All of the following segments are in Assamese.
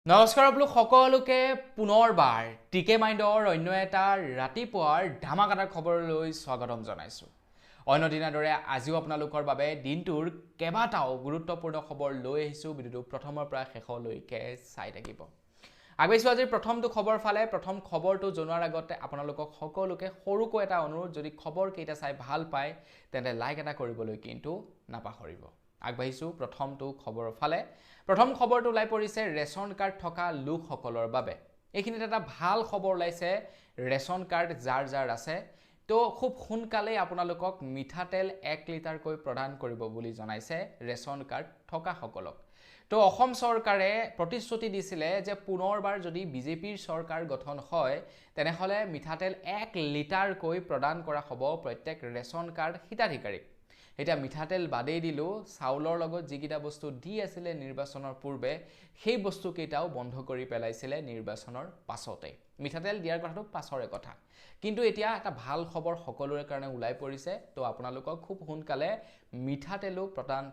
নমস্কাৰ বোলো সকলোকে পুনৰবাৰ টিকে মাইণ্ডৰ অন্য এটা ৰাতিপুৱাৰ ধামাকাদাৰ খবৰলৈ স্বাগতম জনাইছো। অন্য দিনৰ দৰে আজিও আপোনালোকৰ বাবে দিনটোৰ কেইবাটাও গুৰুত্বপূৰ্ণ খবৰ লৈ আহিছো। ভিডিঅ'টো প্ৰথমৰ পৰা শেষলৈকে চাই থাকিব। আগবাইছো আজিৰ প্ৰথমটো খবৰ ফালে। প্ৰথম খবৰটো জনোৱাৰ আগতে আপোনালোকক সকলোকে সৰুকৈ এটা অনুৰোধ, যদি খবৰ কেইটা চাই ভাল পায় তেন্তে লাইক এটা কৰিবলৈ কিন্তু নাপাহৰিব। আগবাইছো প্ৰথমটো খবৰৰ ফালে। প্ৰথম খবৰটো ওলাই পৰিছে ৰেচন কাৰ্ড থকা লোকসকলৰ বাবে। এইখিনিত এটা ভাল খবৰ ওলাইছে ৰেচন কাৰ্ড যাৰ যাৰ আছে, তো খুব সোনকালেই আপোনালোকক মিঠাতেল 1 লিটাৰকৈ প্ৰদান কৰিব বুলি জনাইছে ৰেচন কাৰ্ড থকা সকলক। তো অসম চৰকাৰে প্ৰতিশ্ৰুতি দিছিলে যে পুনৰবাৰ যদি বিজেপিৰ চৰকাৰ গঠন হয় তেনেহলে মিঠাতেল 1 লিটাৰকৈ প্ৰদান কৰা হ'ব প্ৰত্যেক ৰেচন কাৰ্ড হিতাধিকাৰীক। এটা মিঠাতেল বাদেই দিলো, চাউলৰ লগত যিকেইটা বস্তু দি আছিলে নিৰ্বাচনৰ পূৰ্বে সেই বস্তু কেইটাও বন্ধ কৰি পেলাইছিলে নিৰ্বাচনৰ পাছতে। মিঠাতেল দিয়াৰ কথাটো পাছৰে কথা, কিন্তু এতিয়া এটা ভাল খবৰ সকলোৰে কাৰণে ওলাই পৰিছে। তো আপোনালোকক খুব সোনকালে মিঠাতেলো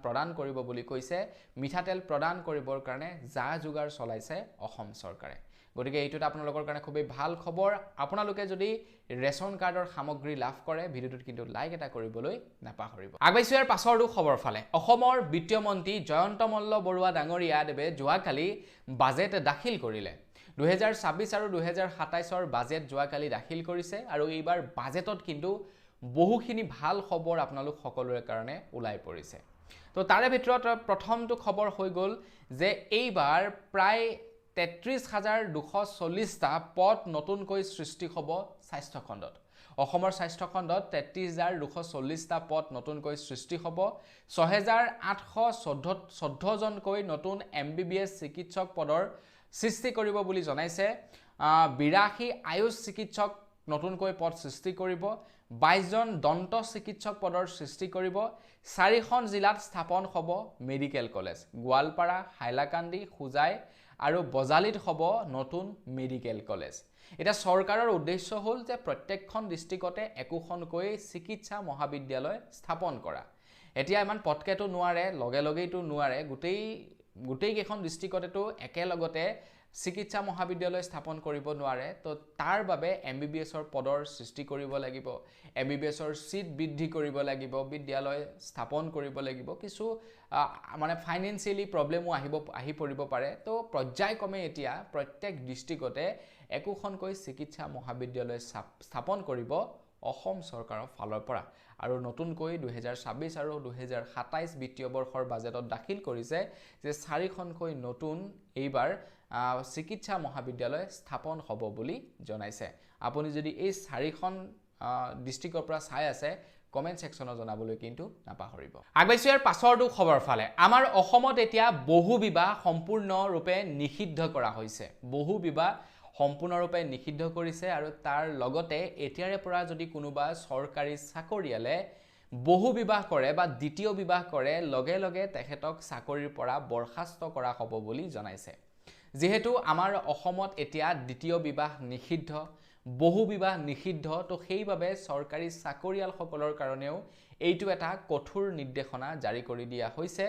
প্ৰদান কৰিব বুলি কৈছে। মিঠাতেল প্ৰদান কৰিবৰ কাৰণে যা যোগাৰ চলাইছে অসম চৰকাৰে। গতিকে এইটো আপোনালোকৰ কাৰণে খুবেই ভাল খবৰ। আপোনালোকে যদি ৰেচন কাৰ্ডৰ সামগ্ৰী লাভ কৰে ভিডিঅ'টোত কিন্তু লাইক এটা কৰিবলৈ নাপাহৰিব। আগবাইছো ইয়াৰ পাছৰটো খবৰ ফালে। অসমৰ বিত্ত মন্ত্ৰী জয়ন্ত মল্ল বৰুৱা ডাঙৰীয়াদেৱে যোৱাকালি বাজেট দাখিল কৰিলে। 2026 আৰু 2027ৰ বাজেট যোৱাকালি দাখিল কৰিছে আৰু এইবাৰ বাজেটত কিন্তু বহুখিনি ভাল খবৰ আপোনালোক সকলোৰে কাৰণে ওলাই পৰিছে। তো তাৰে ভিতৰত প্ৰথমটো খবৰ হৈ গ'ল যে এইবাৰ প্ৰায় 33,240টা পদ নতুনকৈ সৃষ্টি হ'ব স্বাস্থ্য খণ্ডত। অসমৰ স্বাস্থ্য খণ্ডত 33,240টা পদ নতুনকৈ সৃষ্টি হ'ব। 6,814 জনকৈ নতুন MBBS চিকিৎসক পদৰ সৃষ্টি কৰিব বুলি জনাইছে। 82 আয়ুষ চিকিৎসক নতুনকৈ পদ সৃষ্টি কৰিব। 22 জন দন্ত চিকিৎসক পদৰ সৃষ্টি কৰিব। 4খন জিলাত স্থাপন হ'ব মেডিকেল কলেজ। গোৱালপাৰা, হাইলাকান্দি, হোজাই আৰু বজালিত হ'ব নতুন মেডিকেল কলেজ। এতিয়া চৰকাৰৰ উদ্দেশ্য হ'ল যে প্ৰত্যেকখন ডিষ্ট্ৰিক্টতে একোখনকৈ চিকিৎসা মহাবিদ্যালয় স্থাপন কৰা। এতিয়া ইমান পটকেটো নোৱাৰে, লগে লগেইতো নোৱাৰে, গোটেই কেইখন ডিষ্ট্ৰিক্টতেতো একেলগতে চিকিৎসা মহাবিদ্যালয় স্থাপন কৰিব নোৱাৰে। তো তাৰ বাবে MBBSৰ পদৰ সৃষ্টি কৰিব লাগিব, MBBSৰ সিট বৃদ্ধি কৰিব লাগিব, বিদ্যালয় স্থাপন কৰিব লাগিব। কিছু মানে ফাইনেন্সিয়েলি প্ৰব্লেমো আহি পৰিব পাৰে। তো পৰ্যায়ক্ৰমে এতিয়া প্ৰত্যেক ডিষ্ট্ৰিক্টতে একোখনকৈ চিকিৎসা মহাবিদ্যালয় স্থাপন কৰিব অসম চৰকাৰৰ ফালৰ পৰা। আৰু নতুনকৈ 2026 আৰু 2027 বিত্তীয় বৰ্ষৰ বাজেটত দাখিল কৰিছে যে 4খনকৈ নতুন এইবাৰ চিকিৎসা মহাবিদ্যালয় স্থাপন হ'ব বুলি জনাইছে। আপুনি যদি এই 4খন ডিষ্ট্ৰিক্টৰ পৰা চাই আছে কমেন্ট সেকশনত জনাবলৈ কিন্তু নাপাহৰিব। আগবাইছো ইয়াৰ পাছৰটো খবৰ ফালে। আমাৰ অসমত এতিয়া বহু বিবাহ সম্পূৰ্ণৰূপে নিষিদ্ধ কৰা হৈছে। বহু বিবাহ সম্পূৰ্ণৰূপে নিষিদ্ধ কৰিছে আৰু তাৰ লগতে এতিয়াৰে পৰা যদি কোনোবা চৰকাৰী চাকৰিয়ালে বহু বিবাহ কৰে বা দ্বিতীয় বিবাহ কৰে লগে লগে তেখেতক চাকৰিৰ পৰা বৰখাস্ত কৰা হ'ব বুলি জনাইছে। যেহেতু আমাৰ অসমত এতিয়া দ্বিতীয় বিবাহ নিষিদ্ধ, বহু বিবাহ নিষিদ্ধ, তো সেইবাবে চৰকাৰী চাকৰিয়ালসকলৰ কাৰণেও এইটো এটা কঠোৰ নিৰ্দেশনা জাৰি কৰি দিয়া হৈছে।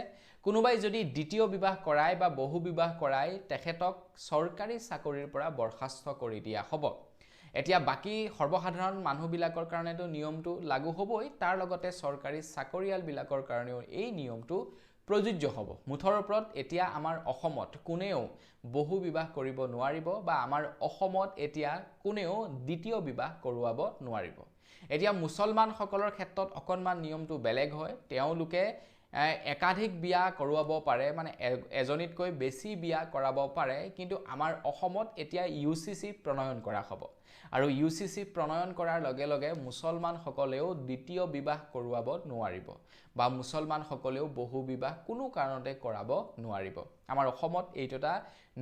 কোনোবাই যদি দ্বিতীয় বিবাহ কৰায় বা বহু বিবাহ কৰায় তেখেতক চৰকাৰী চাকৰিৰ পৰা বৰখাস্ত কৰি দিয়া হ'ব। এতিয়া বাকী সৰ্বসাধাৰণ মানুহবিলাকৰ কাৰণেতো নিয়মটো লাগু হ'বই, তাৰ লগতে চৰকাৰী চাকৰিয়ালবিলাকৰ কাৰণেও এই নিয়মটো প্ৰযোজ্য হ'ব। মুঠৰ ওপৰত এতিয়া আমাৰ অসমত কোনেও বহু বিবাহ কৰিব নোৱাৰিব বা আমাৰ অসমত এতিয়া কোনেও দ্বিতীয় বিবাহ কৰোৱাব নোৱাৰিব। এতিয়া মুছলমানসকলৰ ক্ষেত্ৰত অকণমান নিয়মটো বেলেগ হয়। তেওঁলোকে একাধিক বিয়া কৰোৱাব পাৰে, মানে এজনীতকৈ বেছি বিয়া কৰাব পাৰে। কিন্তু আমাৰ অসমত এতিয়া UCC প্ৰণয়ন কৰা হ'ব আৰু UCC প্ৰণয়ন কৰাৰ লগে লগে মুছলমানসকলেও দ্বিতীয় বিবাহ কৰোৱাব নোৱাৰিব বা মুছলমানসকলেও বহু বিবাহ কোনো কাৰণতে কৰাব নোৱাৰিব। আমাৰ অসমত এইটো এটা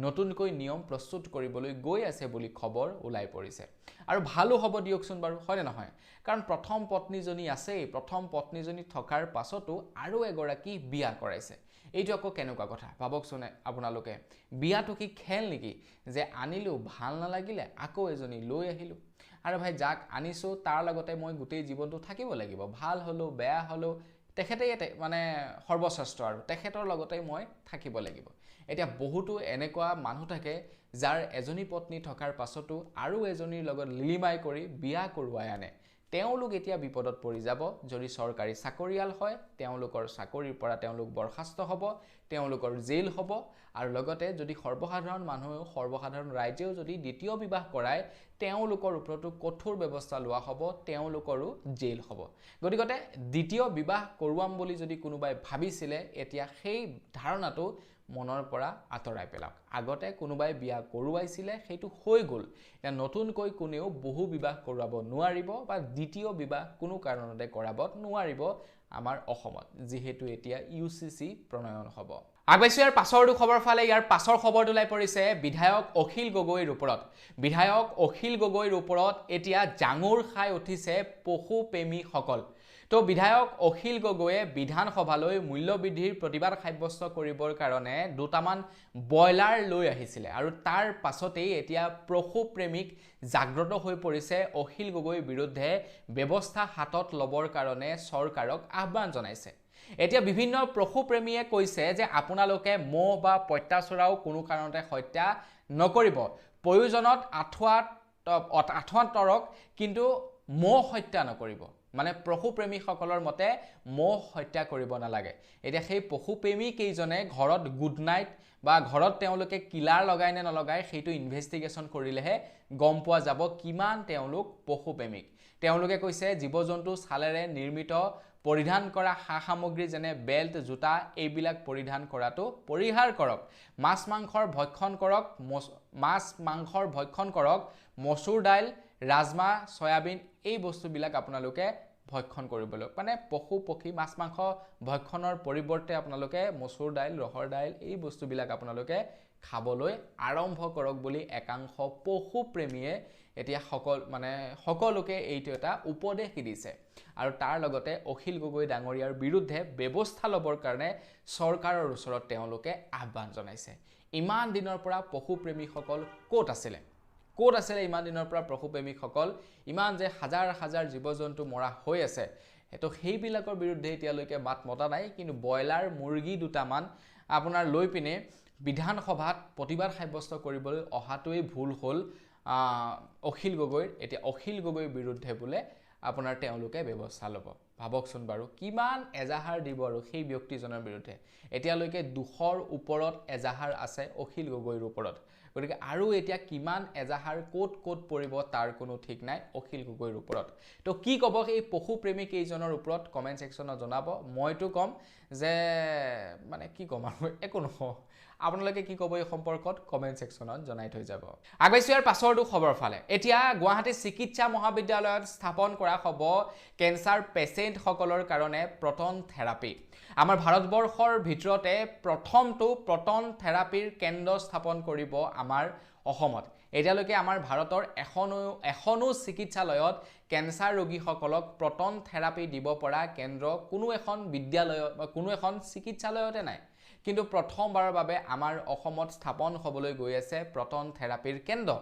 নতুনকৈ নিয়ম প্ৰস্তুত কৰিবলৈ গৈ আছে বুলি খবৰ ওলাই পৰিছে। আৰু ভালো হ'ব দিয়কচোন বাৰু, হয়নে নহয়? কাৰণ প্ৰথম পত্নীজনী আছেই, প্ৰথম পত্নীজনী থকাৰ পাছতো আৰু এগৰাকী বিয়া কৰাইছে। এইটো আকৌ কেনেকুৱা কথা ভাবকচোন আপোনালোকে। বিয়াটো কি খেল নেকি যে আনিলোঁ ভাল নালাগিলে আকৌ এজনী লৈ আহিলোঁ? আৰু ভাই যাক আনিছোঁ তাৰ লগতে মই গোটেই জীৱনটো থাকিব লাগিব, ভাল হ'লেও বেয়া হ'লেও তেখেতেই মানে সৰ্বশ্ৰেষ্ঠ আৰু তেখেতৰ লগতে মই থাকিব লাগিব। এতিয়া বহুতো এনেকুৱা মানুহ থাকে যাৰ এজনী পত্নী থকাৰ পাছতো আৰু এজনীৰ লগত লিলিমাই কৰি বিয়া কৰোৱাই আনে। তেওঁলোক এতিয়া বিপদত পৰি যাব। যদি চৰকাৰী চাকৰিয়াল হয় তেওঁলোকৰ চাকৰিৰ পৰা তেওঁলোক বৰখাস্ত হ'ব, তেওঁলোকৰ জেল হ'ব, আৰু লগতে যদি সৰ্বসাধাৰণ মানুহেও সৰ্বসাধাৰণ ৰাইজেও যদি দ্বিতীয় বিবাহ কৰায় তেওঁলোকৰ ওপৰতো কঠোৰ ব্যৱস্থা লোৱা হ'ব, তেওঁলোকৰো জেল হ'ব। গতিকে দ্বিতীয় বিবাহ কৰোৱাম বুলি যদি কোনোবাই ভাবিছিলে এতিয়া সেই ধাৰণাটো মনৰ পৰা আঁতৰাই পেলাওক। আগতে কোনোবাই বিয়া কৰোৱাইছিলে সেইটো হৈ গ'ল। এতিয়া নতুনকৈ কোনেও বহু বিবাহ কৰোৱাব নোৱাৰিব বা দ্বিতীয় বিবাহ কোনো কাৰণতে কৰাব নোৱাৰিব আমাৰ অসমত, যিহেতু এতিয়া UCC প্ৰণয়ন হ'ব। আগবাইছোঁ ইয়াৰ পাছৰটো খবৰ ফালে। ইয়াৰ পাছৰ খবৰটো ওলাই পৰিছে বিধায়ক অখিল গগৈৰ ওপৰত। বিধায়ক অখিল গগৈৰ ওপৰত এতিয়া জাঙুৰ খাই উঠিছে পশুপ্ৰেমীসকল। তো বিধায়ক অখিল গগৈয়ে বিধানসভালৈ মূল্যবৃদ্ধিৰ প্ৰতিবাদ সাব্যস্ত কৰিবৰ কাৰণে দুটামান ব্ৰইলাৰ লৈ আহিছিলে, আৰু তাৰ পাছতেই এতিয়া পশুপ্ৰেমিক জাগ্ৰত হৈ পৰিছে। অখিল গগৈৰ বিৰুদ্ধে ব্যৱস্থা হাতত ল'বৰ কাৰণে চৰকাৰক আহ্বান জনাইছে। এতিয়া বিভিন্ন পশুপ্ৰেমীয়ে কৈছে যে আপোনালোকে মহ বা পঁইতাচোৰাও কোনো কাৰণতে হত্যা নকৰিব, প্ৰয়োজনত আঁঠুৱা তৰক, কিন্তু মহ হত্যা নকৰিব। মানে পশুপ্ৰেমীসকলৰ মতে মহ হত্যা কৰিব নালাগে। এতিয়া সেই পশুপ্ৰেমী কেইজনে ঘৰত গুড নাইট বা ঘৰত তেওঁলোকে কিলাৰ লগাই নে নলগায় সেইটো ইনভেষ্টিগেশ্যন কৰিলেহে গম পোৱা যাব কিমান তেওঁলোক পশুপ্ৰেমিক। তেওঁলোকে কৈছে জীৱ জন্তু ছালেৰে নিৰ্মিত পৰিধান কৰা সা সামগ্ৰী যেনে বেল্ট, জোতা এইবিলাক পৰিধান কৰাটো পৰিহাৰ কৰক। মাছ মাংসৰ ভক্ষণ কৰক। মচুৰ দাইল, ৰাজমা, সয়াবিন এই বস্তুবিলাক আপোনালোকে ভক্ষণ কৰিবলৈ, মানে পশু পক্ষী মাছ মাংস ভক্ষণৰ পৰিৱৰ্তে আপোনালোকে মচুৰ দাইল, ৰহৰ দাইল এই বস্তুবিলাক আপোনালোকে খাবলৈ আৰম্ভ কৰক বুলি একাংশ পশুপ্ৰেমীয়ে এতিয়া সকলোকে এইটো এটা উপদেশ দিছে। আৰু তাৰ লগতে অখিল গগৈ ডাঙৰীয়াৰ বিৰুদ্ধে ব্যৱস্থা ল'বৰ কাৰণে চৰকাৰৰ ওচৰত তেওঁলোকে আহ্বান জনাইছে। ইমান দিনৰ পৰা পশুপ্ৰেমীসকল ক'ত আছিলে? ইমান দিনৰ পৰা পশুপ্ৰেমীসকল? ইমান যে হাজাৰ হাজাৰ জীৱ জন্তু মৰা হৈ আছে, তো সেইবিলাকৰ বিৰুদ্ধে এতিয়ালৈকে মাত মতা নাই। কিন্তু ব্ৰইলাৰ মুৰ্গী দুটামান আপোনাৰ লৈ পিনে বিধানসভাত প্ৰতিবাদ সাব্যস্ত কৰিবলৈ অহাটোৱেই ভুল হ'ল অখিল গগৈৰ। এতিয়া অখিল গগৈৰ বিৰুদ্ধে বোলে আপোনাৰ তেওঁলোকে ব্যৱস্থা ল'ব। ভাবকচোন বাৰু কিমান এজাহাৰ দিব আৰু সেই ব্যক্তিজনৰ বিৰুদ্ধে। এতিয়ালৈকে 200ৰ ওপৰত এজাহাৰ আছে অখিল গগৈৰ ওপৰত। গতিকে আৰু এতিয়া কিমান এজাহাৰ ক'ত পৰিব তাৰ কোনো ঠিক নাই অখিল গগৈৰ ওপৰত। তো কি ক'ব এই পশুপ্ৰেমী কেইজনৰ ওপৰত কমেণ্ট ছেকশ্যনত জনাব। মইতো ক'ম যে মানে কি ক'ম আৰু একো নহয়। আপোনালোকে কি ক'ব এই সম্পৰ্কত কমেণ্ট ছেকশ্যনত জনাই থৈ যাব। আগবাইছোঁ ইয়াৰ পাছৰটো খবৰ ফালে। এতিয়া গুৱাহাটী চিকিৎসা মহাবিদ্যালয়ত স্থাপন কৰা হ'ব কেঞ্চাৰ পেচেণ্টসকলৰ কাৰণে প্ৰটন থেৰাপি। আমাৰ ভাৰতবৰ্ষৰ ভিতৰতে প্ৰথমটো প্ৰটন থেৰাপিৰ কেন্দ্ৰ স্থাপন কৰিব আমাৰ অসমত। এতিয়ালৈকে আমাৰ ভাৰতৰ এখনো চিকিৎসালয়ত কেঞ্চাৰ ৰোগীসকলক প্ৰটন থেৰাপি দিব পৰা কেন্দ্ৰ কোনো এখন বিদ্যালয়ত বা কোনো এখন চিকিৎসালয়তে নাই। কিন্তু প্ৰথমবাৰৰ বাবে আমাৰ অসমত স্থাপন হ'বলৈ গৈ আছে প্ৰটন থেৰাপিৰ কেন্দ্ৰ।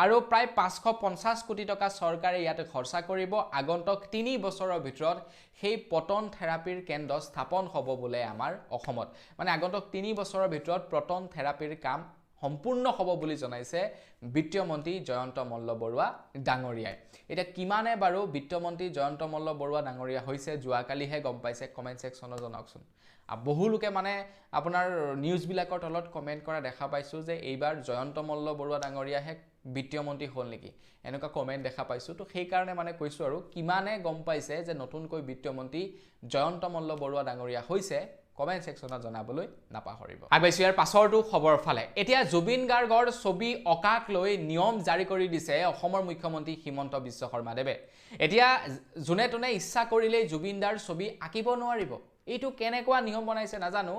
আৰু প্ৰায় 550 কোটি টকা চৰকাৰে ইয়াতে খৰচা কৰিব। আগন্তুক 3 বছৰৰ ভিতৰত সেই প্ৰটন থেৰাপিৰ কেন্দ্ৰ স্থাপন হ'ব বোলে আমাৰ অসমত। মানে আগন্তুক 3 বছৰৰ ভিতৰত প্ৰটন থেৰাপিৰ কাম সম্পূৰ্ণ হ'ব বুলি জনাইছে বিত্তমন্ত্ৰী জয়ন্ত মল্লবৰুৱা ডাঙৰীয়াই। এতিয়া কিমানে বাৰু বিত্তমন্ত্ৰী জয়ন্ত মল্লবৰুৱা ডাঙৰীয়া হৈছে যোৱাকালিহে গম পাইছে? কমেণ্ট ছেকশ্যনত জনাওকচোন। বহু লোকে মানে আপোনাৰ নিউজবিলাকৰ তলত কমেণ্ট কৰা দেখা পাইছোঁ যে এইবাৰ জয়ন্ত মল্লবৰুৱা ডাঙৰীয়াহে বিত্তমন্ত্ৰী হ'ল নেকি, এনেকুৱা কমেণ্ট দেখা পাইছোঁ। তো সেইকাৰণে মানে কৈছোঁ আৰু কিমানে গম পাইছে যে নতুনকৈ বিত্তমন্ত্ৰী জয়ন্ত মল্লবৰুৱা ডাঙৰীয়া হৈছে কমেণ্ট ছেকশ্যনত জনাবলৈ নাপাহৰিব। আগবাইছোঁ ইয়াৰ পাছৰটো খবৰ ফালে। এতিয়া জুবিন গাৰ্গৰ ছবি অঁকাক লৈ নিয়ম জাৰি কৰি দিছে অসমৰ মুখ্যমন্ত্ৰী হিমন্ত বিশ্ব শৰ্মাদেৱে। এতিয়া যোনে তোনে ইচ্ছা কৰিলেই জুবিনদাৰ ছবি আঁকিব নোৱাৰিব। এইটো কেনেকুৱা নিয়ম বনাইছে নাজানো,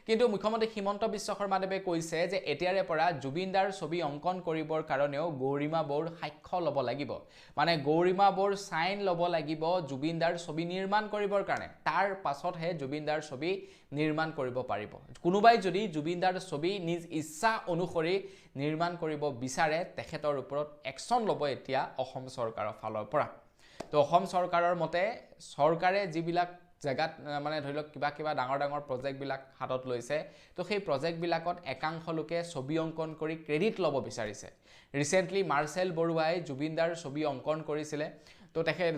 কিন্তু মুখ্যমন্ত্ৰী হিমন্ত বিশ্ব শৰ্মাদেৱে কৈছে যে এতিয়াৰে পৰা জুবিনদাৰ ছবি অংকন কৰিবৰ কাৰণেও গৌৰিমা বৌৰ সাক্ষ্য ল'ব লাগিব। মানে গৌৰিমা বৌৰ চাইন ল'ব লাগিব জুবিনদাৰ ছবি নিৰ্মাণ কৰিবৰ কাৰণে। তাৰ পাছতহে জুবিনদাৰ ছবি নিৰ্মাণ কৰিব পাৰিব। কোনোবাই যদি জুবিনদাৰ ছবি নিজ ইচ্ছা অনুসৰি নিৰ্মাণ কৰিব বিচাৰে তেখেতৰ ওপৰত একশ্যন ল'ব এতিয়া অসম চৰকাৰৰ ফালৰ পৰা। তো অসম চৰকাৰৰ মতে চৰকাৰে যিবিলাক জেগাত মানে ধৰি লওক কিবা ডাঙৰ প্ৰজেক্টবিলাক হাতত লৈছে তো সেই প্ৰজেক্টবিলাকত একাংশ লোকে ছবি অংকন কৰি ক্ৰেডিট ল'ব বিচাৰিছে ৰিসেন্টলি মাৰ্চেল বৰুৱাই জুবিনদাৰ ছবি অংকন কৰিছিলে তো তেখেত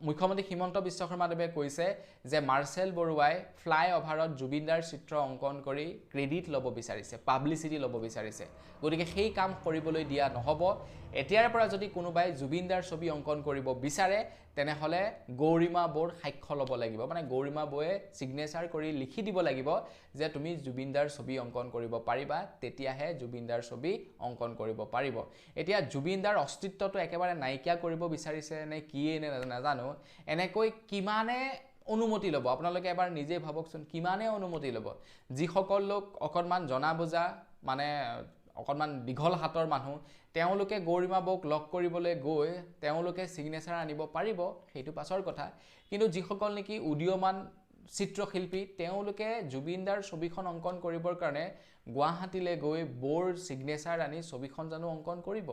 মুখ্যমন্ত্ৰী হিমন্ত বিশ্ব শৰ্মাদেৱে কৈছে যে মাৰ্চেল বৰুৱাই ফ্লাইঅভাৰত জুবিনদাৰ চিত্ৰ অংকন কৰি ক্ৰেডিট ল'ব বিচাৰিছে পাব্লিচিটি ল'ব বিচাৰিছে গতিকে সেই কাম কৰিবলৈ দিয়া নহ'ব এতিয়াৰ পৰা যদি কোনোবাই জুবিনদাৰ ছবি অংকন কৰিব বিচাৰে তেনেহলে গৌৰিমা বৌৰ সাক্ষ্য ল'ব লাগিব মানে গৌৰিমা বৌয়ে সিগনেচাৰ কৰি লিখি দিব লাগিব যে তুমি জুবিনদাৰ ছবি অংকন কৰিব পাৰিবা তেতিয়াহে জুবিনদাৰ ছবি অংকন কৰিব পাৰিব এতিয়া জুবিনদাৰ অস্তিত্বটো একেবাৰে নাইকিয়া কৰিব বিচাৰিছে নে কিয়ে নে নাজানো এনেকৈ কিমানে অনুমতি ল'ব আপোনালোকে এবাৰ নিজে ভাবকচোন কিমানে অনুমতি ল'ব যিসকল লোক অকণমান জনা বুজা মানে অকণমান দীঘল হাতৰ মানুহ তেওঁলোকে গৌৰিমা বৌক লগ কৰিবলৈ গৈ তেওঁলোকে সিগনেচাৰ আনিব পাৰিব সেইটো পাছৰ কথা কিন্তু যিসকল নেকি উদীয়মান চিত্ৰশিল্পী তেওঁলোকে জুবিনদাৰ ছবিখন অংকন কৰিবৰ কাৰণে গুৱাহাটীলৈ গৈ বৌৰ সিগনেচাৰ আনি ছবিখন জানো অংকন কৰিব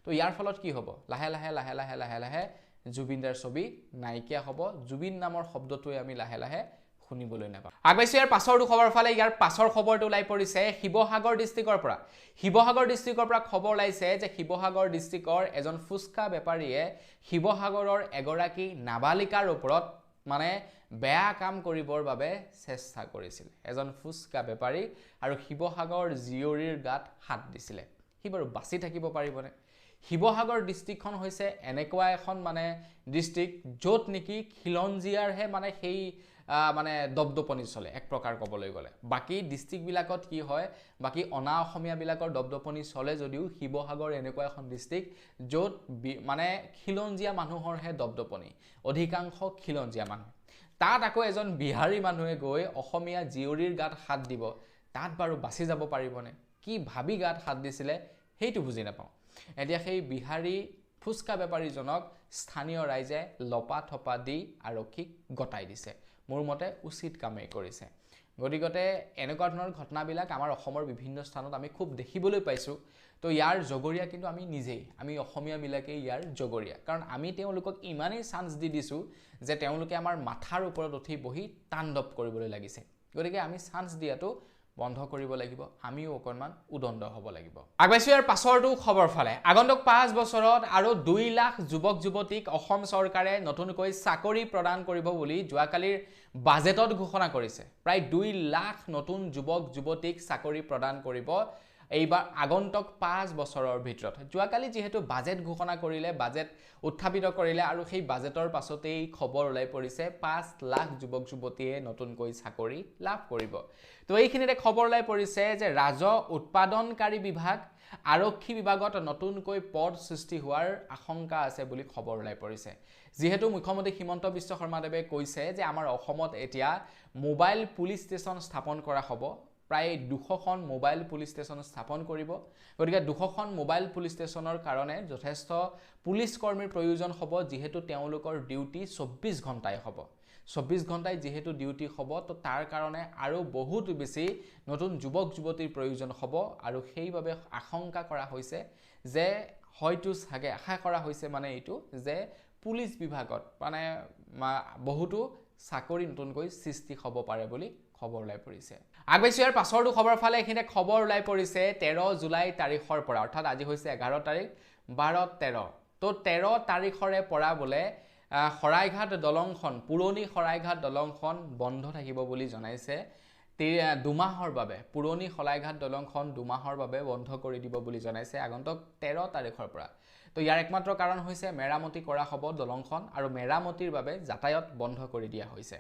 তো ইয়াৰ ফলত কি হ'ব লাহে লাহে জুবিনদাৰ ছবি নাইকিয়া হ'ব জুবিন নামৰ শব্দটোৱে আমি লাহে লাহে শুনিবলৈ নাপাম আগবাইছো ইয়াৰ পাছৰটো খবৰ ফালে ইয়াৰ পাছৰ খবৰটো ওলাই পৰিছে শিৱসাগৰ ডিষ্ট্ৰিক্টৰ পৰা খবৰ ওলাইছে যে শিৱসাগৰ ডিষ্ট্ৰিক্টৰ এজন ফুচকা বেপাৰীয়ে শিৱসাগৰৰ এগৰাকী নাবালিকাৰ ওপৰত মানে বেয়া কাম কৰিবৰ বাবে চেষ্টা কৰিছিল এজন ফুচকা বেপাৰী আৰু শিৱসাগৰ জিয়ৰীৰ গাত হাত দিছিলে সি বাৰু বাচি থাকিব পাৰিবনে শিৱসাগৰ ডিষ্ট্ৰিক্টখন হৈছে এনেকুৱা এখন মানে ডিষ্ট্ৰিক্ট য'ত নেকি খিলঞ্জিয়াৰহে মানে সেই মানে দবদপনি চলে এক প্ৰকাৰ ক'বলৈ গ'লে বাকি ডিষ্ট্ৰিক্টবিলাকত কি হয় বাকি অনা অসমীয়াবিলাকৰ দবদপনি চলে যদিও শিৱসাগৰ এনেকুৱা এখন ডিষ্ট্ৰিক্ট য'ত মানে খিলঞ্জিয়া মানুহৰহে দবদপনি অধিকাংশ খিলঞ্জিয়া মানুহ তাত আকৌ এজন বিহাৰী মানুহে গৈ অসমীয়া জিয়ৰীৰ গাত হাত দিব তাত বাৰু বাচি যাব পাৰিবনে কি ভাবি গাত হাত দিছিলে সেইটো বুজি নাপাওঁ এতিয়া সেই বিহাৰী ফুচকা বেপাৰীজনক স্থানীয় ৰাইজে লপা থপা দি আৰক্ষীক গতাই দিছে মোৰ মতে উচিত কামেই কৰিছে গতিকতে এনেকুৱা ধৰণৰ ঘটনাবিলাক আমাৰ অসমৰ বিভিন্ন স্থানত আমি খুব দেখিবলৈ পাইছোঁ তো ইয়াৰ জগৰীয়া কিন্তু আমি অসমীয়াবিলাকে ইয়াৰ জগৰীয়া কাৰণ আমি তেওঁলোকক ইমানেই চান্স দি দিছোঁ যে তেওঁলোকে আমাৰ মাথাৰ ওপৰত উঠি বহি তাণ্ডৱ কৰিবলৈ লাগিছে গতিকে আমি চান্স দিয়াটো বন্ধ কৰিব লাগিব আমিও অকণমান উদণ্ড হ'ব লাগিব আগবাইছো ইয়াৰ পাছৰটো খবৰ ফালে আগন্তুক 5 বছৰত আৰু 2 লাখ যুৱক যুৱতীক অসম চৰকাৰে নতুনকৈ চাকৰি প্ৰদান কৰিব বুলি যোৱাকালিৰ বাজেটত ঘোষণা কৰিছে প্ৰায় 2 লাখ নতুন যুৱক যুৱতীক চাকৰি প্ৰদান কৰিব এইবাৰ আগন্তুক 5 বছৰৰ ভিতৰত যোৱাকালি যেহেতু বাজেট ঘোষণা কৰিলে বাজেট উত্থাপিত কৰিলে আৰু সেই বাজেটৰ পাছতেই খবৰ ওলাই পৰিছে 5 লাখ যুৱক যুৱতীয়ে নতুনকৈ চাকৰি লাভ কৰিব তো এইখিনিতে খবৰ ওলাই পৰিছে যে ৰাজহ উৎপাদনকাৰী বিভাগ আৰক্ষী বিভাগত নতুনকৈ পদ সৃষ্টি হোৱাৰ আশংকা আছে বুলি খবৰ ওলাই পৰিছে যেহেতু মুখ্যমন্ত্ৰী হিমন্ত বিশ্ব শৰ্মাদেৱে কৈছে যে আমাৰ অসমত এতিয়া মোবাইল পুলিচ ষ্টেচন স্থাপন কৰা হ'ব প্ৰায় 200খন মোবাইল পুলিচ ষ্টেচন স্থাপন কৰিব গতিকে 200খন মোবাইল পুলিচ ষ্টেচনৰ কাৰণে যথেষ্ট পুলিচ কৰ্মীৰ প্ৰয়োজন হ'ব যেহেতু তেওঁলোকৰ ডিউটি 24 ঘণ্টাই হ'ব 24 ঘণ্টাই যেহেতু ডিউটি হ'ব তো তাৰ কাৰণে আৰু বহুত বেছি নতুন যুৱক যুৱতীৰ প্ৰয়োজন হ'ব আৰু সেইভাবে আশংকা কৰা হৈছে যে হয়তো সাগে আশা কৰা হৈছে মানে এইটো যে পুলিচ বিভাগত মানে বহুতো চাকৰি নতুনকৈ সৃষ্টি হ'ব পাৰে বুলি খবৰ ওলাই পৰিছে আগবাইছো ইয়াৰ পাছৰটো খবৰ ফালে এখিনে খবৰ ওলাই পৰিছে 13 জুলাই তাৰিখৰ পৰা অৰ্থাৎ আজি হৈছে 11 তাৰিখ 12 13 তো 13 তাৰিখৰে পৰা বলে খৰাইঘাট দলংখন পুৰণি খৰাইঘাট দলংখন বন্ধ থাকিব বুলি জনাইছে দুমাহৰ বাবে পুৰণি খৰাইঘাট দলংখন দুমাহৰ বাবে বন্ধ কৰি দিব বুলি জনাইছে আগন্তুক 13 তাৰিখৰ পৰা তো ইয়াৰ একমাত্ৰ কাৰণ হৈছে মেৰামতি কৰা হ'ব দলংখন আৰু মেৰামতিৰ বাবে যাতায়াত বন্ধ কৰি দিয়া হৈছে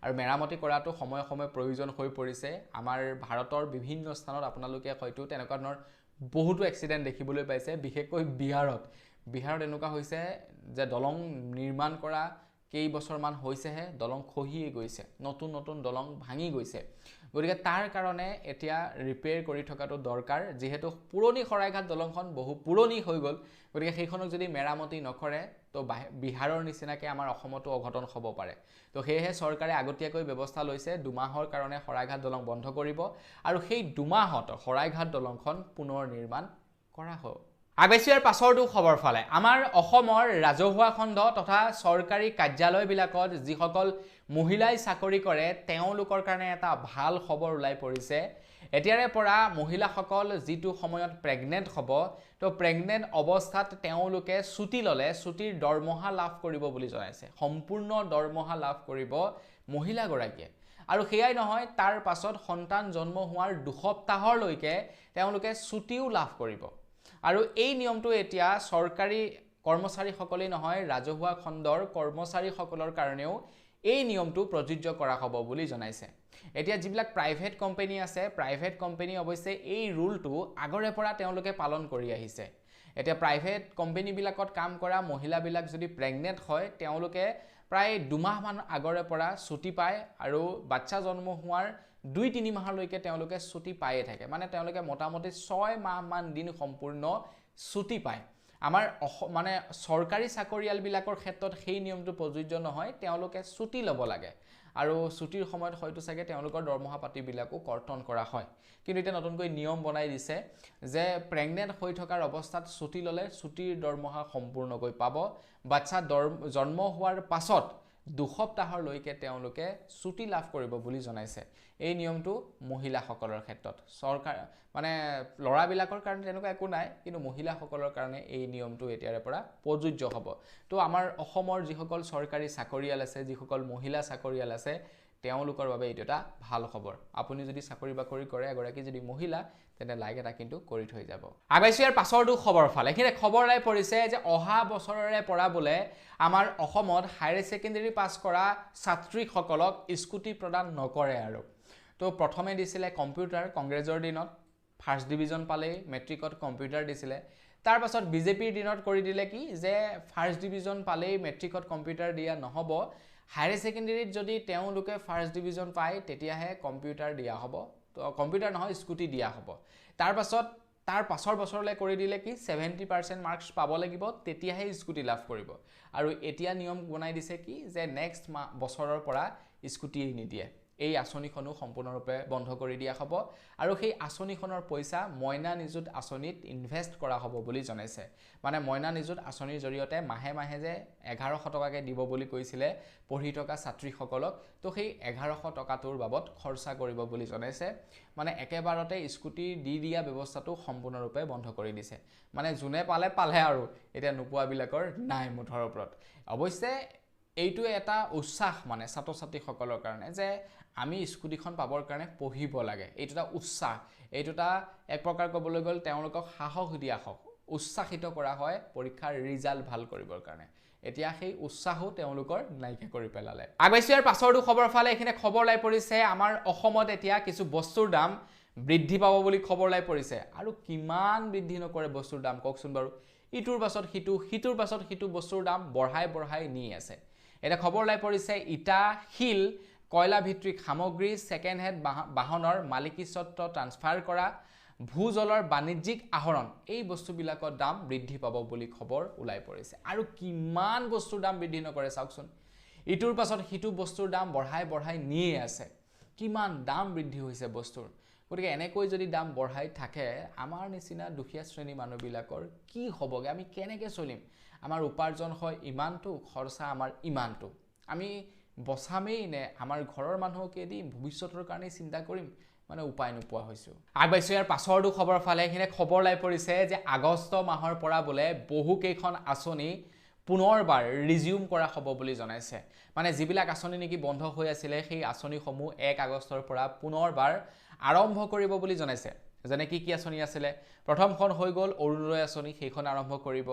আৰু মেৰামতি কৰাটো সময় প্ৰয়োজন হৈ পৰিছে আমাৰ ভাৰতৰ বিভিন্ন স্থানত আপোনালোকে হয়তো তেনেকুৱা ধৰণৰ বহুতো এক্সিডেন্ট দেখিবলৈ পাইছে বিশেষকৈ বিহাৰত এনেকুৱা হৈছে যে দলং নিৰ্মাণ কৰা কেই বছৰমান হৈছেহে দলং খহিয়ে গৈছে নতুন দলং ভাঙি গৈছে গতিকে তাৰ কাৰণে এতিয়া ৰিপেয়াৰ কৰি থকাটো দৰকাৰ যেহেতু পুৰণি খৰাইঘাট দলংখন বহু পুৰণি হৈ গ'ল গতিকে সেইখনক যদি মেৰামতি নকৰে তো বিহাৰৰ নিচিনাকৈ আমাৰ অসমতো অঘটন হ'ব পাৰে তো সেয়েহে চৰকাৰে আগতীয়াকৈ ব্যৱস্থা লৈছে দুমাহৰ কাৰণে খৰাইঘাট দলং বন্ধ কৰিব আৰু সেই দুমাহত খৰাইঘাট দলংখন পুনৰ নিৰ্মাণ কৰা হ'ব আগবাইছোঁ ইয়াৰ পাছৰটো খবৰ ফালে আমাৰ অসমৰ ৰাজহুৱা খণ্ড তথা চৰকাৰী কাৰ্যালয়বিলাকত যিসকল মহিলাই চাকৰি কৰে তেওঁলোকৰ কাৰণে এটা ভাল খবৰ ওলাই পৰিছে এতিয়াৰে পৰা মহিলাসকল যিটো সময়ত প্ৰেগনেন্ট হ'ব তো প্ৰেগনেন্ট অৱস্থাত তেওঁলোকে ছুটি ল'লে ছুটিৰ দৰমহা লাভ কৰিব বুলি জনাইছে সম্পূৰ্ণ দৰমহা লাভ কৰিব মহিলাগৰাকীয়ে আৰু সেয়াই নহয় তাৰ পাছত সন্তান জন্ম হোৱাৰ 2 সপ্তাহলৈকে তেওঁলোকে ছুটিও লাভ কৰিব আৰু এই নিয়মটো এতিয়া চৰকাৰী কৰ্মচাৰীসকলেই নহয় ৰাজহুৱা খণ্ডৰ কৰ্মচাৰীসকলৰ কাৰণেও এই নিয়মটো প্ৰযোজ্য কৰা হ'ব বুলি জনাইছে এতিয়া যিবিলাক প্ৰাইভেট কোম্পানী আছে প্ৰাইভেট কোম্পানী অৱশ্যে এই ৰুলটো আগৰে পৰা তেওঁলোকে পালন কৰি আহিছে এতিয়া প্ৰাইভেট কোম্পানীবিলাকত কাম কৰা মহিলাবিলাক যদি প্ৰেগনেন্ট হয় তেওঁলোকে প্ৰায় 2 মাহমান আগৰে পৰা ছুটি পায় আৰু বাচ্চা জন্ম হোৱাৰ 2-3 মাহলৈকে তেওঁলোকে ছুটি পায়ে থাকে মানে তেওঁলোকে মোটামুটি 6 মাহমান দিন সম্পূৰ্ণ ছুটি পায় আমাৰ মানে চৰকাৰী চাকৰিয়ালবিলাকৰ ক্ষেত্ৰত সেই নিয়মটো প্ৰযোজ্য নহয় তেওঁলোকে ছুটি ল'ব লাগে আৰু ছুটিৰ সময়ত হয়তো চাগে তেওঁলোকৰ দৰমহা পাতিবিলাকো কৰ্তন কৰা হয় কিন্তু এটা নতুনকৈ নিয়ম বনাই দিছে যে প্ৰেগনেন্ট হৈ থকাৰ অৱস্থাত ছুটি ল'লে ছুটিৰ দৰমহা সম্পূৰ্ণকৈ পাব বাচ্চা জন্ম হোৱাৰ পাছত 2 সপ্তাহলৈকে তেওঁলোকে ছুটি লাভ কৰিব বুলি জনাইছে এই নিয়মটো মহিলাসকলৰ ক্ষেত্ৰত চৰকাৰ মানে লৰাবিলাকৰ কাৰণে তেনেকুৱা একো নাই কিন্তু মহিলাসকলৰ কাৰণে এই নিয়মটো এতিয়াৰে পৰা প্ৰযোজ্য হ'ব তো আমাৰ অসমৰ যিসকল চৰকাৰী চাকৰিয়াল আছে যিসকল মহিলা চাকৰিয়াল আছে তেওঁলোকৰ বাবে এইটো এটা ভাল খবৰ আপুনি যদি চাকৰি বাকৰি কৰে এগৰাকী যদি মহিলা তেনে লাইক এটা কিন্তু কৰি থৈ যাব আগবাইছোঁ ইয়াৰ পাছৰটো খবৰ ফালে এখিনি খবৰ লাই পৰিছে যে অহা বছৰৰে পৰা বোলে আমাৰ অসমত হায়াৰ সেকেন্ডাৰী পাছ কৰা ছাত্ৰীসকলক স্কুটি প্ৰদান নকৰে আৰু তো প্ৰথমে দিছিলে কম্পিউটাৰ কংগ্ৰেছৰ দিনত ফাৰ্ষ্ট ডিভিজন পালে মেট্ৰিকত কম্পিউটাৰ দিছিলে তাৰ পাছত বিজেপিৰ দিনত কৰি দিলে কি যে ফাৰ্ষ্ট ডিভিজন পালে মেট্ৰিকত কম্পিউটাৰ দিয়া নহব হায়াৰ সেকেন্ডাৰীত যদি তেওঁলোকে ফাৰ্ষ্ট ডিভিজন পায় তেতিয়াহে কম্পিউটাৰ দিয়া হ'ব তো কম্পিউটাৰ নহয় স্কুটি দিয়া হ'ব তাৰ পাছৰ বছৰলৈ কৰি দিলে কি 70% মাৰ্কস পাব লাগিব তেতিয়াহে স্কুটি লাভ কৰিব আৰু এতিয়া নিয়ম বনাই দিছে কি যে নেক্সট বছৰৰ পৰা স্কুটি নিদিয়ে এই আঁচনিখনো সম্পূৰ্ণৰূপে বন্ধ কৰি দিয়া হ'ব আৰু সেই আঁচনিখনৰ পইচা মইনা নিযুত আঁচনিত ইনভেষ্ট কৰা হ'ব বুলি জনাইছে মানে মইনা নিযুত আঁচনিৰ জৰিয়তে মাহে মাহে যে 1100 টকাকে দিব বুলি কৈছিলে পঢ়ি থকা ছাত্ৰীসকলক তো সেই 1100 টকাটোৰ বাবদ খৰচা কৰিব বুলি জনাইছে মানে একেবাৰতে স্কুটি দি দিয়া ব্যৱস্থাটো সম্পূৰ্ণৰূপে বন্ধ কৰি দিছে মানে যোনে পালে আৰু এতিয়া নোপোৱাবিলাকৰ নাই মুঠৰ ওপৰত অৱশ্যে এইটো এটা উৎসাহ মানে ছাত্ৰ ছাত্ৰীসকলৰ কাৰণে যে আমি স্কুটিখন পাবৰ কাৰণে পঢ়িব লাগে এইটো এটা উৎসাহ এইটো এটা এক প্ৰকাৰ ক'বলৈ গ'ল তেওঁলোকক সাহস দিয়া হয় উৎসাহিত কৰা হয় পৰীক্ষাৰ ৰিজাল্ট ভাল কৰিবৰ কাৰণে এতিয়া সেই উৎসাহও তেওঁলোকৰ নাইকিয়া কৰি পেলালে আগবাইছোঁ ইয়াৰ পাছৰটো খবৰ ফালে এখিনি খবৰ লাই পৰিছে আমাৰ অসমত এতিয়া কিছু বস্তুৰ দাম বৃদ্ধি পাব বুলি খবৰ লাই পৰিছে আৰু কিমান বৃদ্ধি নকৰে বস্তুৰ দাম কওকচোন বাৰু ইটোৰ পাছত সিটোৰ পাছত সিটো বস্তুৰ দাম বঢ়াই নি আছে এটা খবৰ লাই পৰিছে ইটা শিল কয়লা ভিত্তিক সামগ্ৰী সেকেন্ড হেড বাহনৰ মালিকীস্বত্ব ট্ৰান্সফাৰ কৰা ভূজলৰ বাণিজ্যিক আহৰণ এই বস্তুবিলাকৰ দাম বৃদ্ধি পাব বুলি খবৰ ওলাই পৰিছে আৰু কিমান বস্তুৰ দাম বৃদ্ধি নকৰে চাওকচোন ইটোৰ পাছত সিটো বস্তুৰ দাম বঢ়াই নিয়ে আছে কিমান দাম বৃদ্ধি হৈছে বস্তুৰ গতিকে এনেকৈ যদি দাম বঢ়াই থাকে আমাৰ নিচিনা দুখীয়া শ্ৰেণী মানুহবিলাকৰ কি হ'বগে আমি কেনেকৈ চলিম আমাৰ উপাৰ্জন হয় ইমানটো খৰচা আমাৰ ইমানটো আমি বচামেই নে আমাৰ ঘৰৰ মানুহকে দি ভৱিষ্যতৰ কাৰণে চিন্তা কৰিম মানে উপায় নোপোৱা হৈছো আগবাইছোঁ ইয়াৰ পাছৰটো খবৰ ফালে এখিনি খবৰ লাই পৰিছে যে আগষ্ট মাহৰ পৰা বোলে বহু কেইখন আঁচনি পুনৰবাৰ ৰিজিউম কৰা হ'ব বুলি জনাইছে মানে যিবিলাক আঁচনি নেকি বন্ধ হৈ আছিল সেই আঁচনিসমূহ 1 আগষ্টৰ পৰা পুনৰবাৰ আৰম্ভ কৰিব বুলি জনাইছে যেনে কি আঁচনি আছিল প্ৰথমখন হৈ গ'ল অৰুণোদয় আঁচনি সেইখন আৰম্ভ কৰিব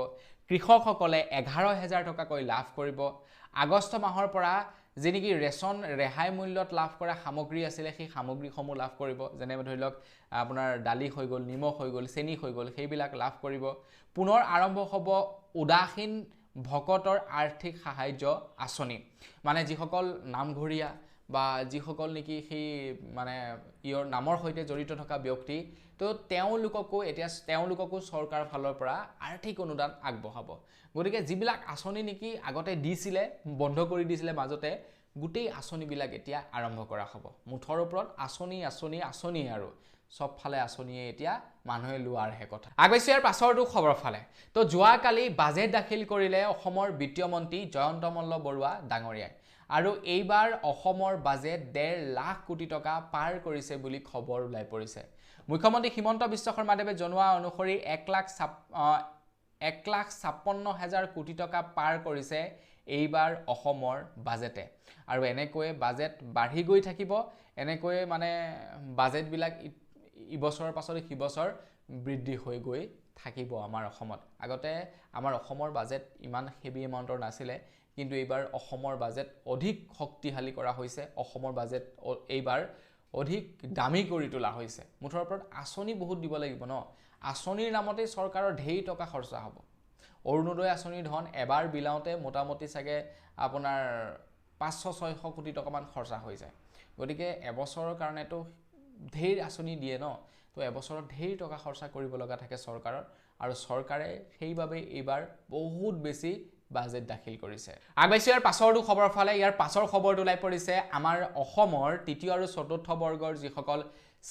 কৃষকসকলে 11000 টকাকৈ লাভ কৰিব আগষ্ট মাহৰ পৰা যে নেকি ৰেশন ৰেহাই মূল্যত লাভ কৰা সামগ্ৰী আছিল সেই সামগ্ৰীসমূহ লাভ কৰিব যেনে ধৰি লওক আপোনাৰ দালি হৈ গ'ল নিমখ হৈ গ'ল চেনি হৈ গ'ল সেইবিলাক লাভ কৰিব পুনৰ আৰম্ভ হ'ব উদাসীন ভকতৰ আৰ্থিক সাহায্য আঁচনি মানে যিসকল নামঘৰীয়া বা যিসকল নেকি সেই মানে ইয়ৰ নামৰ সৈতে জড়িত থকা ব্যক্তি তো তেওঁলোককো চৰকাৰ ফালৰ পৰা আৰ্থিক অনুদান আগবঢ়াব গতিকে যিবিলাক আঁচনি নেকি আগতে দিছিলে বন্ধ কৰি দিছিলে মাজতে গোটেই আঁচনিবিলাক এতিয়া আৰম্ভ কৰা হ'ব মুঠৰ ওপৰত আঁচনি আৰু সব ফালে আঁচনিয়ে এতিয়া মানুহে লোৱাৰহে কথা আগবাইছো ইয়াৰ পাছৰটো খবৰ ফালে তো যোৱাকালি বাজেট দাখিল কৰিলে অসমৰ বিত্তীয় মন্ত্ৰী জয়ন্ত মল্ল বৰুৱা ডাঙৰীয়াই আৰু এইবাৰ অসমৰ বাজেট 1.5 লাখ কোটি টকা পাৰ কৰিছে বুলি খবৰ ওলাই পৰিছে মুখ্যমন্ত্ৰী হিমন্ত বিশ্ব শৰ্মাদেৱে জনোৱা অনুসৰি 1,56,000 কোটি টকা পাৰ কৰিছে এইবাৰ অসমৰ বাজেটে আৰু এনেকৈ বাজেট বাঢ়ি গৈ থাকিব এনেকৈ মানে বাজেট বিলাক ইবছৰৰ পাছত হিবছৰ বৃদ্ধি হৈ গৈ থাকিব আমাৰ অসমত আগতে আমাৰ অসমৰ বাজেট ইমান হেভি এমাউন্টৰ নাছিলে কিন্তু এইবাৰ অসমৰ বাজেট অধিক শক্তিশালী কৰা হৈছে অসমৰ বাজেট এইবাৰ অধিক দামী কৰি তোলা হৈছে মুঠৰ ওপৰত আঁচনি বহুত দিব লাগিব ন আঁচনিৰ নামতে চৰকাৰৰ ঢেৰ টকা খৰচা হ'ব অৰুণোদয় আঁচনিৰ ধন এবাৰ বিলাওতে মোটামুটি চাগে আপোনাৰ 500-600 কোটি টকা মান খৰচা হৈ যায় গতিকে এবছৰৰ কাৰণেতো ঢেৰ আঁচনি দিয়ে ন তো এবছৰত ঢেৰ টকা খৰচা কৰিব লগা থাকে চৰকাৰৰ আৰু চৰকাৰে সেইভাবে এইবাৰ বহুত বেছি বাজেট দাখিল কৰিছে আগবাইছো ইয়াৰ পাছৰটো খবৰ ফালে ইয়াৰ পাছৰ খবৰটো ওলাই পৰিছে আমাৰ অসমৰ তৃতীয় আৰু চতুৰ্থ বৰ্গৰ যিসকল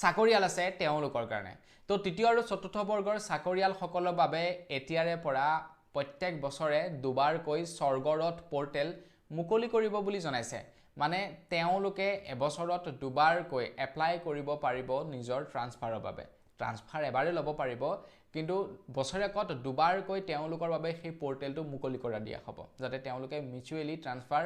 চাকৰিয়াল আছে তেওঁলোকৰ কাৰণে তো তৃতীয় আৰু চতুৰ্থ বৰ্গৰ চাকৰিয়াল সকলৰ বাবে এতিয়াৰে পৰা প্ৰত্যেক বছৰে দুবাৰকৈ স্বৰ্গৰথ পোৰ্টেল মুকলি কৰিব বুলি জনাইছে মানে তেওঁলোকে এবছৰত দুবাৰকৈ এপ্লাই কৰিব পাৰিব নিজৰ ট্ৰান্সফাৰৰ বাবে ট্ৰান্সফাৰ এবাৰে ল'ব পাৰিব কিন্তু বছৰেকত দুবাৰকৈ তেওঁলোকৰ বাবে সেই পোৰ্টেলটো মুকলি কৰা দিয়া হ'ব যাতে তেওঁলোকে মিউচুৱেলি ট্ৰান্সফাৰ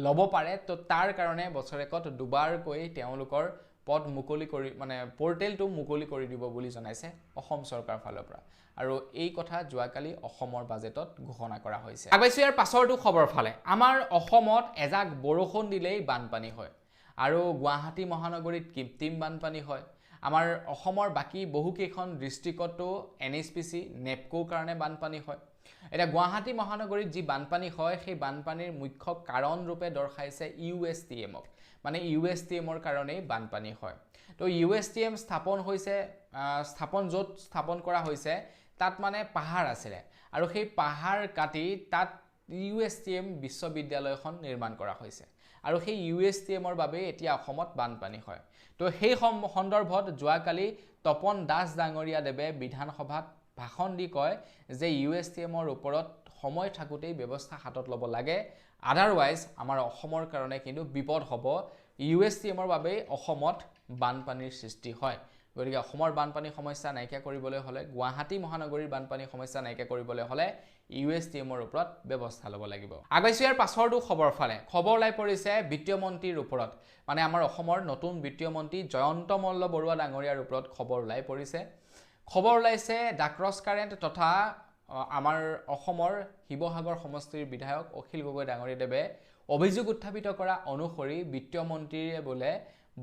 ল'ব পাৰে তো তাৰ কাৰণে বছৰেকত দুবাৰকৈ তেওঁলোকৰ পদ মুকলি কৰি মানে পোৰ্টেলটো মুকলি কৰি দিব বুলি জনাইছে অসম চৰকাৰৰ ফালৰ পৰা আৰু এই কথা যোৱাকালি অসমৰ বাজেটত ঘোষণা কৰা হৈছে আগবাইছো ইয়াৰ পাছৰটো খবৰ ফালে আমাৰ অসমত এজাক বৰষুণ দিলেই বানপানী হয় আৰু গুৱাহাটী মহানগৰীত কৃত্ৰিম বানপানী হয় আমাৰ অসমৰ বাকি বহুকেইখন ডিস্ট্ৰিক্টতো এনএইচপিসি নেপকোৰ কাৰণে বানপানী হয় এটা গুৱাহাটী মহানগৰীত যি বানপানী হয় সেই বানপানীৰ মুখ্য কাৰণ ৰূপে দৰ্শাইছে ইউএছটিএমক মানে ইউএছটিএমৰ কাৰণে বানপানী হয় তো ইউএছটিএম স্থাপন কৰা হৈছে তাত মানে পাহাৰ আছিল আৰু সেই পাহাৰ কাটি তাত ইউএছটিএম বিশ্ববিদ্যালয়খন নিৰ্মাণ কৰা হৈছে আৰু সেই ইউএছটিএমৰ বাবে এতিয়া অসমত বানপানী হয় তো সেই সন্দৰ্ভত যোৱাকালি তপন দাস ডাঙৰীয়া দেৱে বিধানসভাত ভাষণ দি কয় যে ইউএছটিএমৰ ওপৰত সময় থাকুতেই ব্যৱস্থা হাতত ল'ব লাগে আদাৰৱাইজ আমাৰ অসমৰ কাৰণে কিন্তু বিপদ হ'ব ইউএছটিএমৰ বাবে অসমত বানপানীৰ সৃষ্টি হয় গতিকে অসমৰ বানপানী সমস্যা নাইকিয়া কৰিবলৈ হলে গুৱাহাটী মহানগৰীৰ বানপানী সমস্যা নাইকিয়া কৰিবলৈ হলে ইউএছটিএমৰ ওপৰত ব্যৱস্থা ল'ব লাগিব আগবাইছো ইয়াৰ পাছৰটো খবৰ ফালে খবৰ লাই পৰিছে বিত্তীয় মন্ত্ৰীৰ ওপৰত মানে আমাৰ অসমৰ নতুন বিত্তীয় মন্ত্ৰী জয়ন্ত মল্ল বৰুৱা ডাঙৰীয়াৰ ওপৰত খবৰ লাই পৰিছে খবৰ লাইছে ডাক্ৰছ কাৰেণ্ট তথা আমাৰ অসমৰ শিৱসাগৰ সমষ্টিৰ বিধায়ক অখিল গগৈ ডাঙৰীয়াদেৱে অভিযোগ উত্থাপিত কৰা অনুসৰি বিত্তীয় মন্ত্ৰীয়ে বোলে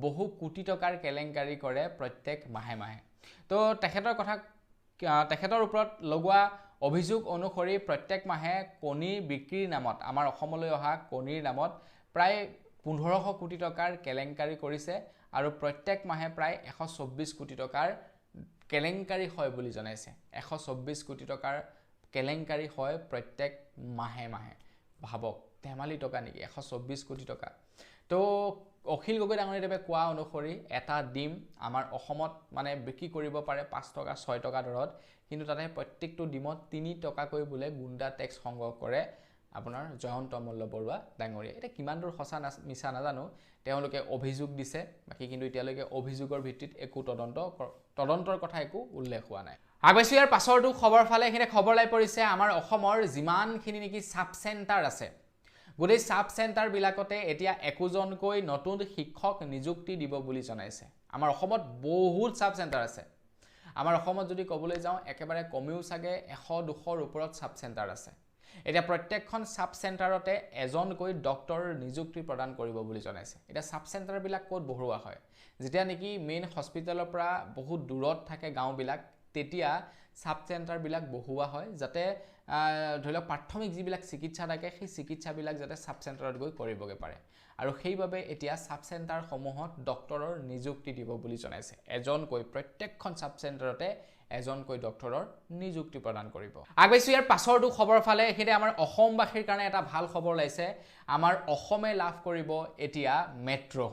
বহু কোটি টকাৰ কেলেংকাৰী কৰে প্ৰত্যেক মাহে মাহে তো তেখেতৰ ওপৰত লগোৱা অভিযোগ অনুসৰি প্ৰত্যেক মাহে কণী বিক্ৰীৰ নামত আমাৰ অসমলৈ অহা কণীৰ নামত প্ৰায় 1500 কোটি টকাৰ কেলেংকাৰী কৰিছে আৰু প্ৰত্যেক মাহে প্ৰায় 124 কোটি টকাৰ কেলেংকাৰী হয় বুলি জনাইছে 124 কোটি টকাৰ কেলেংকাৰী হয় প্ৰত্যেক মাহে মাহে ভাবক ধেমালি টকা নেকি 124 কোটি টকা তো অখিল গগৈ ডাঙৰীয়াদেৱে কোৱা অনুসৰি এটা ডিম আমাৰ অসমত মানে বিক্ৰী কৰিব পাৰে 5 টকা 6 টকা দৰত কিন্তু তাতে প্ৰত্যেকটো ডিমত 3 টকাকৈ বোলে গুণ্ডা টেক্স সংগ্ৰহ কৰে আপোনাৰ জয়ন্ত মল্ল বৰুৱা ডাঙৰীয়া এটা কিমান দূৰ সঁচা মিছা নাজানো তেওঁলোকে অভিযোগ দিছে বাকি কিন্তু এতিয়ালৈকে অভিযোগৰ ভিত্তিত একো তদন্তৰ কথা একো উল্লেখ হোৱা নাই আগবাইছো ইয়াৰ পাছৰটো খবৰ ফালে এখানে খবৰ লাই পৰিছে আমাৰ অসমৰ যিমানখিনি নেকি সাব চেণ্টাৰ আছে গোটেই সাব চেণ্টাৰ বিলাকতে এতিয়া একোজনকৈ নতুন শিক্ষক নিযুক্তি দিব বুলি জনাইছে আমাৰ অসমত বহুত সাব চেণ্টাৰ আছে আমাৰ অসমত যদি ক'বলৈ যাওঁ একেবাৰে কমিও চাগে 100-200ৰ ওপৰত সাব চেণ্টাৰ আছে এটা প্ৰত্যেকখন সাব চেণ্টাৰতে এজনকৈ ডক্টৰ নিযুক্তি প্ৰদান কৰিব বুলি জনাইছে এটা সাব চেণ্টাৰ বিলাক ক'ত বহৰুৱা হয় যেতিয়া নেকি মেইন হস্পিটেলৰ পৰা বহুত দূৰত থাকে গাঁও বিলাক তেতিয়া সাব চেণ্টাৰ বিলাক বহৰুৱা হয় যাতে ধৰিলক প্ৰাথমিক যিবিলাক চিকিৎসা থাকে সেই চিকিৎসা বিলাক যাতে সাব চেণ্টাৰত গৈ কৰিবগে পাৰে আৰু সেইভাবে এতিয়া সাব চেণ্টাৰ সমূহত ডক্টৰৰ নিযুক্তি দিব বুলি জনাইছে এজনকৈ প্ৰত্যেকখন সাব চেণ্টাৰতে এজনকৈ ডক্টৰৰ নিযুক্তি প্ৰদান কৰিব আগবাইছো ইয়াৰ পাছৰটো খবৰ ফালে এখিতে আমাৰ অসমবাসীৰ কাৰণে এটা ভাল খবৰ লাইছে আমাৰ অসমে লাভ কৰিব এতিয়া মেট্ৰো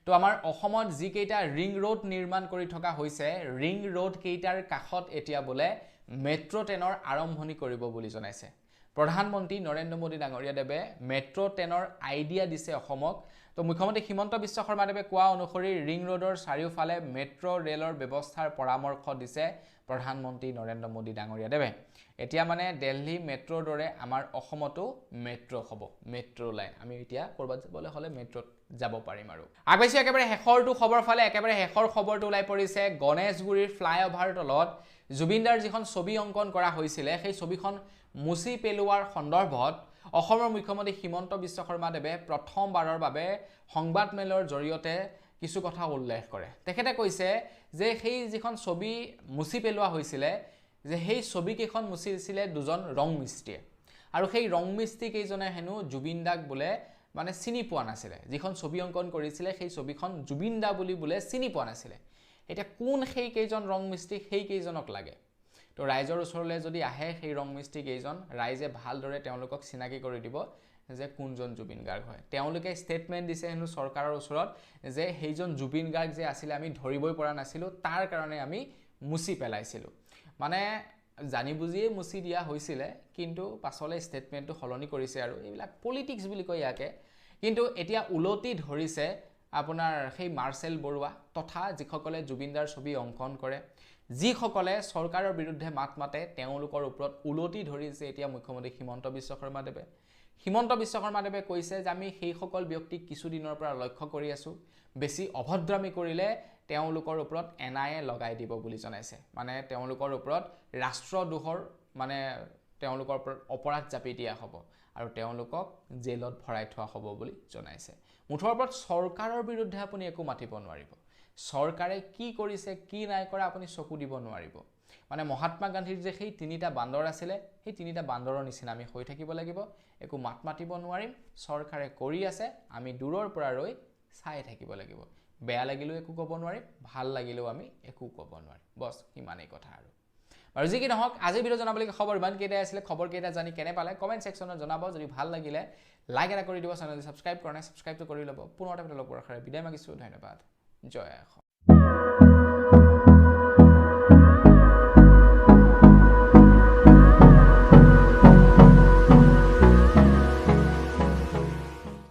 তো আমাৰ অসমত যি কেইটা ৰিং ৰোড নিৰ্মাণ কৰি থকা হৈছে ৰিং ৰোড কেইটাৰ কাষত এতিয়া বোলে মেট্ৰ' ট্ৰেইনৰ আৰম্ভণি কৰিব বুলি জনাইছে প্ৰধানমন্ত্ৰী নৰেন্দ্ৰ মোদী ডাঙৰীয়াদেৱে মেট্ৰ' ট্ৰেইনৰ আইডিয়া দিছে অসমক তো মুখ্যমন্ত্ৰী হিমন্ত বিশ্ব শৰ্মাদেৱে কোৱা অনুসৰি ৰিং ৰোডৰ চাৰিওফালে মেট্ৰ' ৰেলৰ ব্যৱস্থাৰ পৰামৰ্শ দিছে প্ৰধানমন্ত্ৰী নৰেন্দ্ৰ মোদী ডাঙৰীয়াদেৱে এতিয়া মানে দিল্লী মেট্ৰ'ৰ দৰে আমাৰ অসমতো মেট্ৰ' হ'ব মেট্ৰ' লাইন আমি এতিয়া কৰবাত যাবলৈ হলে মেট্ৰ'ত যাব পাৰিম আৰু আগবাইছো একেবাৰে শেষৰটো খবৰ ফালে একেবাৰে শেষৰ খবৰটো ওলাই পৰিছে গণেশগুৰিৰ ফ্লাইঅভাৰ তলত জুবিনদাৰ যিখন ছবি অংকন কৰা হৈছিল সেই ছবিখন মুছি পেলোৱাৰ সন্দৰ্ভত অসমৰ মুখ্যমন্ত্ৰী হিমন্ত বিশ্ব শৰ্মাদেৱে প্ৰথমবাৰৰ বাবে সংবাদমেলৰ জৰিয়তে কিছু কথা উল্লেখ কৰে তেখেতে কৈছে যে সেই যিখন ছবি মুছি পেলোৱা হৈছিল যে সেই ছবি কেইখন মুছিছিলে দুজন ৰং মিস্ত্ৰীয়ে আৰু সেই ৰং মিস্ত্ৰী কেইজনে হেনো জুবিনদাক বোলে মানে চিনি পোৱা নাছিলে যিখন ছবি অংকন কৰিছিলে সেই ছবিখন জুবিনদা বুলি বোলে চিনি পোৱা নাছিলে এটা কোন সেই কেইজন ৰং মিস্ত্ৰী সেই কেইজনক লাগে তো ৰাইজৰ ওচৰলৈ যদি আহে সেই ৰং মিস্ত্ৰী কেইজন ৰাইজে ভালদৰে তেওঁলোকক চিনাকি কৰি দিব যে কোনজন জুবিন গাৰ্গ হয় তেওঁলোকে ষ্টেটমেন্ট দিছে হেনো চৰকাৰৰ ওচৰত যে সেইজন জুবিন গাৰ্গ যে আছিল আমি ধৰিবই পৰা নাছিলো তাৰ কাৰণে আমি মুছি পেলাইছিলো মানে জানি বুজিয়ে মুছি দিয়া হৈছিল কিন্তু পাছলে ষ্টেটমেন্টটো হলনি কৰিছে আৰু এইবিলাক পলিটিক্স বুলি কয় ইয়াকে কিন্তু এতিয়া উলতি ধৰিছে আপোনাৰ সেই মাৰ্চেল বৰুৱা তথা যিসকলে জুবিনদাৰ ছবি অংকন কৰে যিসকলে চৰকাৰৰ বিৰুদ্ধে মাত মাতে তেওঁলোকৰ ওপৰত উলতি ধৰিছে এতিয়া মুখ্যমন্ত্ৰী হিমন্ত বিশ্ব শৰ্মাদেৱে কৈছে যে আমি সেই সকল ব্যক্তিক কিছু দিনৰ পৰা লক্ষ্য কৰি আছো বেছি অভদ্ৰামি কৰিলে তেওঁলোকৰ ওপৰত এনআইএ লগাই দিব বুলি জনাইছে মানে তেওঁলোকৰ ওপৰত ৰাষ্ট্ৰদ্ৰোহৰ মানে তেওঁলোকৰ ওপৰত অপৰাধ জাপি দিয়া হ'ব আৰু তেওঁলোকক জেলত ভৰাই থোৱা হ'ব বুলি জনাইছে মুঠৰ ওপৰত চৰকাৰৰ বিৰুদ্ধে আপুনি একো মাতিব নোৱাৰিব চৰকাৰে কি কৰিছে কি নাই কৰা আপুনি চকু দিব নোৱাৰিব মানে মহাত্মা গান্ধীৰ যে সেই তিনিটা বান্দৰ আছিল সেই তিনিটা বান্দৰৰ নিচিনা আমি হৈ থাকিব লাগিব একো মাত মাতিব নোৱাৰিম চৰকাৰে কৰি আছে আমি দূৰৰ পৰা ৰৈ চাই থাকিব লাগিব বেয়া লাগিলেও একো ক'ব নোৱাৰিম ভাল লাগিলেও আমি একো ক'ব নোৱাৰিম বস ইমানেই কথা আৰু যি কি নহওক আজি ভিডিও জনাবলগীয়া খবৰ ইমান কেইটা আছিল খবৰ কেইটা জানি কেনে পালে কমেন্ট সেকশনত জনাব যদি ভাল লাগিলে লাইক এটা কৰি দিব চেনেল সাবস্ক্ৰাইব কৰা নাই সাবস্ক্ৰাইবটো কৰি ল'ব পুনৰ এটা ভিডিও লগ পোৱাৰ আশাৰে বিদায় মাগিছো ধন্যবাদ জয় অসম